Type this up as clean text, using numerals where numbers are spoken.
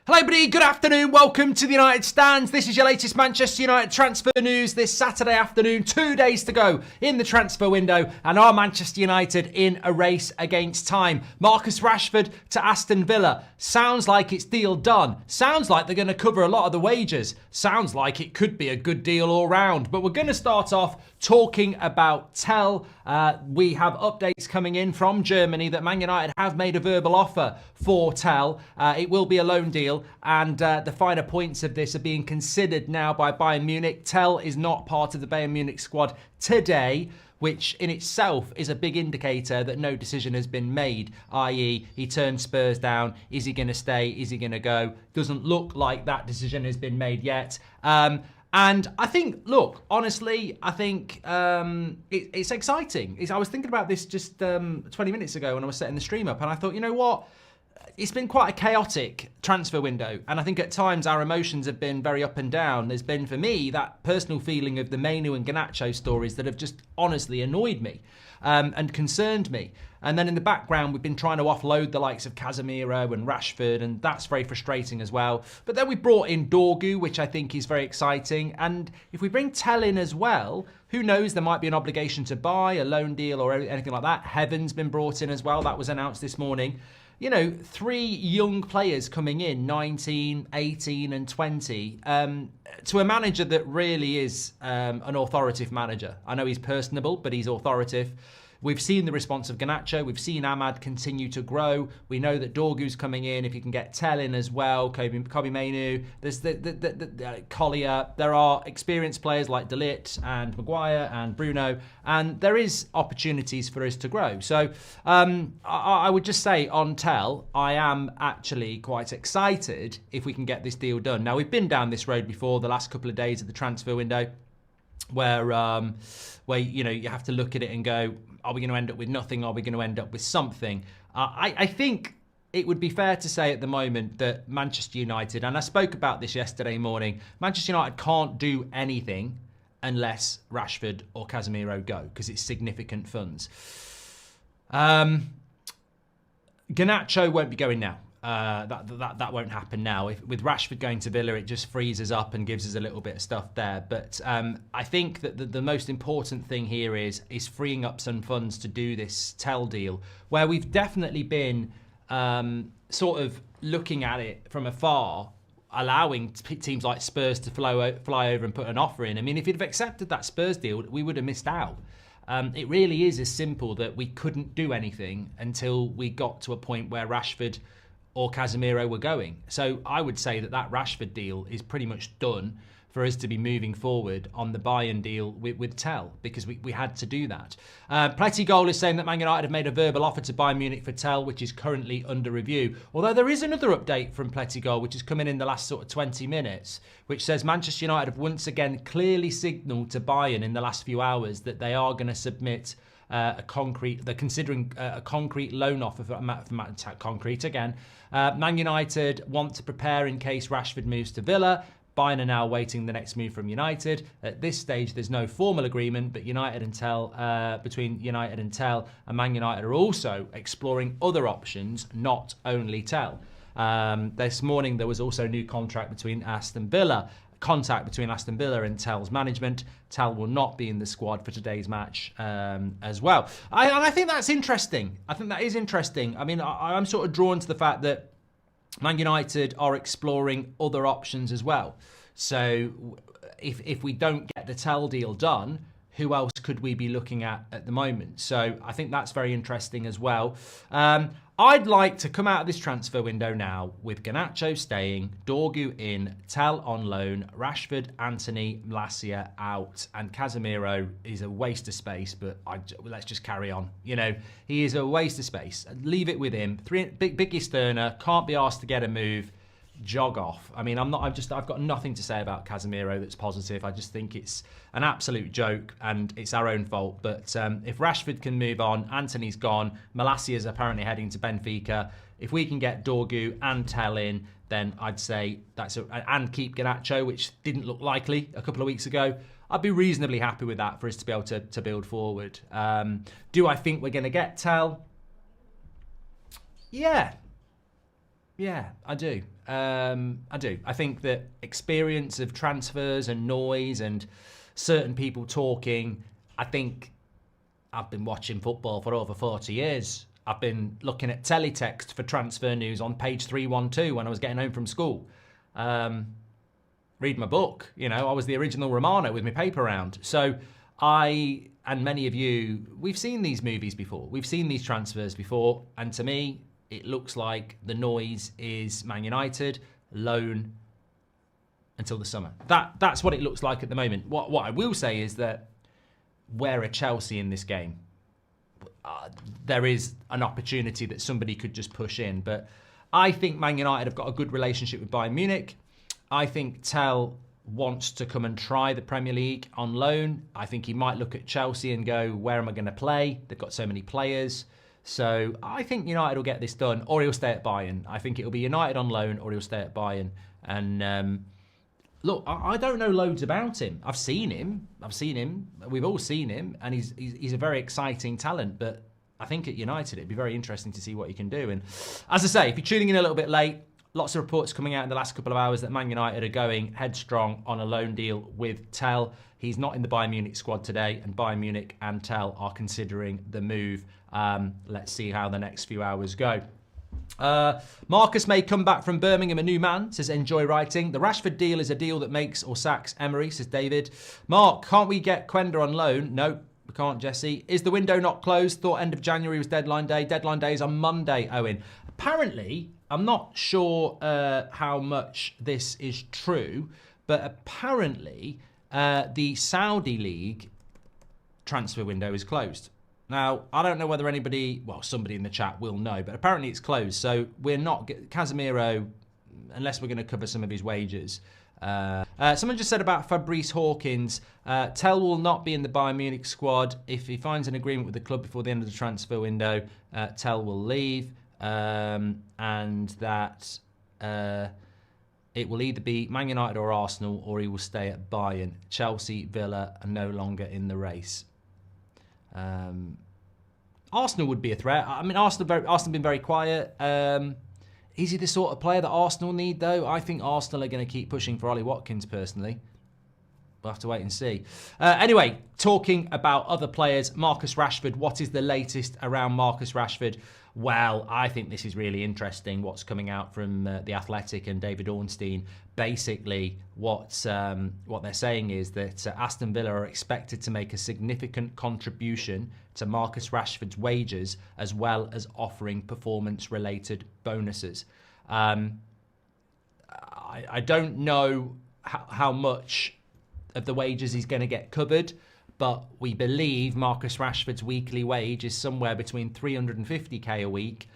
Hello everybody, good afternoon, welcome to the United Stands. This is your latest Manchester United transfer news this Saturday afternoon. 2 days to go in the transfer window and are Manchester United in a race against time? Marcus Rashford to Aston Villa. Sounds like it's deal done. Sounds like they're going to cover a lot of the wages. Sounds like it could be a good deal all round. But we're going to start off talking about Tell. We have updates coming in from Germany that Man United have made a verbal offer for Tell. It will be a loan deal. And the finer points of this are being considered now by Bayern Munich. Tell is not part of the Bayern Munich squad today, which in itself is a big indicator that no decision has been made, i.e. he turned Spurs down. Is he going to stay? Is he going to go? Doesn't look like that decision has been made yet. And I think, look, honestly, I think it's exciting. I was thinking about this just 20 minutes ago when I was setting the stream up, and I thought, you know what? It's been quite a chaotic transfer window, and I think at times our emotions have been very up and down. There's been, for me, that personal feeling of the Mainu and Garnacho stories that have just honestly annoyed me and concerned me. And then in the background, we've been trying to offload the likes of Casemiro and Rashford, and that's very frustrating as well. But then we brought in Dorgu, which I think is very exciting. And if we bring Tell in as well, who knows, there might be an obligation to buy, a loan deal or anything like that. Heaven's been brought in as well. That was announced this morning. You know, 3 young players coming in, 19, 18 and 20, to a manager that really is an authoritative manager. I know he's personable, but he's authoritative. We've seen the response of Garnacho. We've seen Ahmad continue to grow. We know that Dorgu's coming in. If you can get Tell in as well, Kobe Mainu, there's the Collier. There are experienced players like De Ligt and Maguire and Bruno, and there is opportunities for us to grow. So I would just say on Tell, I am actually quite excited if we can get this deal done. Now, we've been down this road before the last couple of days of the transfer window, where you know, you have to look at it and go, are we going to end up with nothing? Are we going to end up with something? I think it would be fair to say at the moment that Manchester United, and I spoke about this yesterday morning, Manchester United can't do anything unless Rashford or Casemiro go, because it's significant funds. Garnacho won't be going now. That won't happen now. With Rashford going to Villa, it just frees us up and gives us a little bit of stuff there. But I think that the most important thing here is freeing up some funds to do this Tell deal, where we've definitely been sort of looking at it from afar, allowing teams like Spurs to fly over and put an offer in. I mean, if you'd have accepted that Spurs deal, we would have missed out. It really is as simple that we couldn't do anything until we got to a point where Rashford or Casemiro were going. So I would say that Rashford deal is pretty much done for us to be moving forward on the Bayern deal with Tell, because we had to do that. Pletty is saying that Man United have made a verbal offer to Bayern Munich for Tell, which is currently under review. Although there is another update from Pletty, which has come in the last sort of 20 minutes, which says Manchester United have once again clearly signalled to Bayern in the last few hours that they are going to submit they're considering a concrete loan offer for concrete again. Man United want to prepare in case Rashford moves to Villa. Bayern are now waiting the next move from United. At this stage, there's no formal agreement, but between United and Tell, and Man United are also exploring other options, not only Tell. This morning, there was also a new contact between Aston Villa and Tell's management. Tell will not be in the squad for today's match as well. I think that's interesting. I think that is interesting. I mean, I'm sort of drawn to the fact that Man United are exploring other options as well. So if we don't get the Tell deal done, who else could we be looking at the moment? So I think that's very interesting as well. I'd like to come out of this transfer window now with Garnacho staying, Dorgu in, Tell on loan, Rashford, Antony, Malacia out, and Casemiro is a waste of space, but let's just carry on. You know, he is a waste of space. Leave it with him. Biggest earner, can't be asked to get a move. Jog off. I mean, I've got nothing to say about Casemiro that's positive. I just think it's an absolute joke and it's our own fault. But if Rashford can move on, Antony's gone, Malacia is apparently heading to Benfica. If we can get Dorgu and Tell in, then I'd say and keep Garnacho, which didn't look likely a couple of weeks ago. I'd be reasonably happy with that for us to be able to build forward. Do I think we're going to get Tell? Yeah. Yeah, I do. I do. I think that experience of transfers and noise and certain people talking, I think I've been watching football for over 40 years. I've been looking at teletext for transfer news on page 312 when I was getting home from school. Read my book. I was the original Romano with my paper round. So I and many of you, we've seen these movies before. We've seen these transfers before. And to me, it looks like the noise is Man United, loan until the summer. That's what it looks like at the moment. What I will say is that where are Chelsea in this game? There is an opportunity that somebody could just push in. But I think Man United have got a good relationship with Bayern Munich. I think Tell wants to come and try the Premier League on loan. I think he might look at Chelsea and go, where am I going to play? They've got so many players. So I think United will get this done, or he'll stay at Bayern. I think it'll be United on loan, or he'll stay at Bayern. And look, I don't know loads about him. I've seen him. We've all seen him, and he's a very exciting talent. But I think at United, it'd be very interesting to see what he can do. And as I say, if you're tuning in a little bit late, lots of reports coming out in the last couple of hours that Man United are going headstrong on a loan deal with Tell. He's not in the Bayern Munich squad today, and Bayern Munich and Tell are considering the move. Let's see how the next few hours go. Marcus may come back from Birmingham a new man, says Enjoy Writing. The Rashford deal is a deal that makes or sacks Emery, says David. Mark, can't we get Quenda on loan? No, we can't, Jesse. Is the window not closed? Thought end of January was deadline day. Deadline day is on Monday, Owen. Apparently, I'm not sure how much this is true, but apparently the Saudi League transfer window is closed. Now, I don't know whether somebody in the chat will know, but apparently it's closed. So we're not, Casemiro, unless we're going to cover some of his wages. Someone just said about Fabrice Hawkins, Tell will not be in the Bayern Munich squad. If he finds an agreement with the club before the end of the transfer window, Tell will leave. And that it will either be Man United or Arsenal, or he will stay at Bayern. Chelsea, Villa are no longer in the race. Arsenal would be a threat. I mean, Arsenal have been very quiet. Is he the sort of player that Arsenal need, though? I think Arsenal are going to keep pushing for Ollie Watkins, personally. We'll have to wait and see. Anyway, talking about other players, Marcus Rashford. What is the latest around Marcus Rashford? Well, I think this is really interesting, what's coming out from The Athletic and David Ornstein. Basically, what they're saying is that Aston Villa are expected to make a significant contribution to Marcus Rashford's wages, as well as offering performance-related bonuses. I don't know how much of the wages he's going to get covered, but we believe Marcus Rashford's weekly wage is somewhere between 350k a week